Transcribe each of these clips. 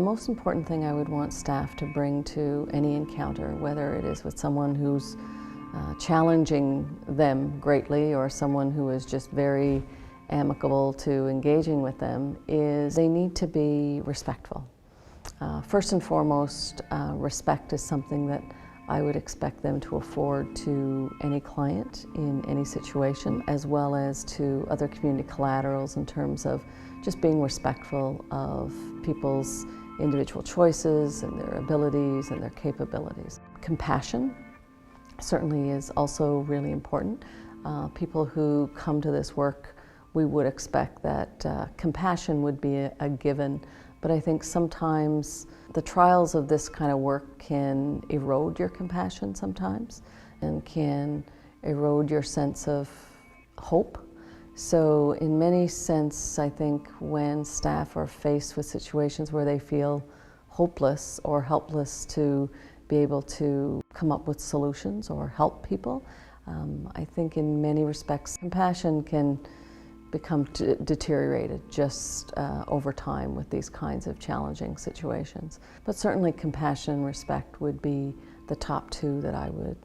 The most important thing I would want staff to bring to any encounter, whether it is with someone who's challenging them greatly or someone who is just very amicable to engaging with them, is they need to be respectful. First and foremost, respect is something that I would expect them to afford to any client in any situation, as well as to other community collaterals in terms of just being respectful of people's individual choices and their abilities and their capabilities. Compassion certainly is also really important. People who come to this work, we would expect that compassion would be a given, but I think sometimes the trials of this kind of work can erode your compassion sometimes and can erode your sense of hope. So in many sense, I think when staff are faced with situations where they feel hopeless or helpless to be able to come up with solutions or help people, I think in many respects compassion can become deteriorated just over time with these kinds of challenging situations. But certainly compassion and respect would be the top two that I would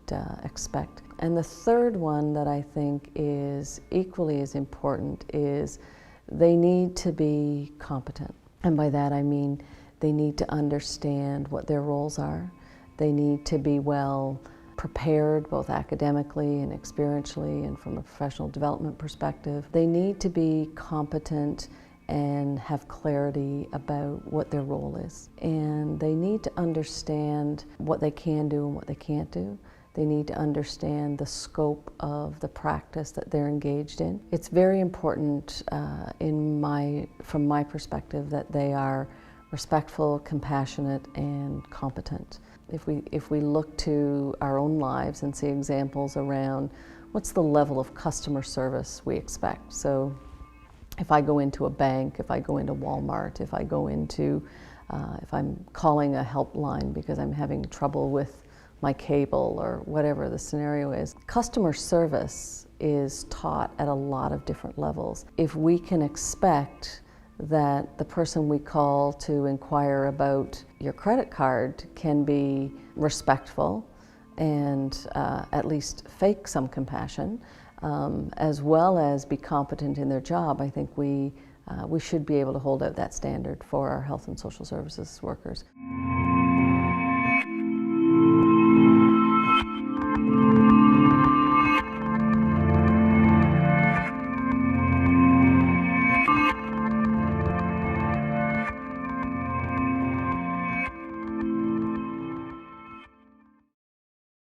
expect. And the third one that I think is equally as important is they need to be competent. And by that I mean they need to understand what their roles are. They need to be well prepared both academically and experientially and from a professional development perspective. They need to be competent and have clarity about what their role is. And they need to understand what they can do and what they can't do. They need to understand the scope of the practice that they're engaged in. It's very important from my perspective that they are respectful, compassionate, and competent. If we look to our own lives and see examples around what's the level of customer service we expect. So if I go into a bank, if I go into Walmart, if I'm calling a helpline because I'm having trouble with my cable or whatever the scenario is, customer service is taught at a lot of different levels. If we can expect that the person we call to inquire about your credit card can be respectful and at least fake some compassion, as well as be competent in their job, I think we should be able to hold out that standard for our health and social services workers.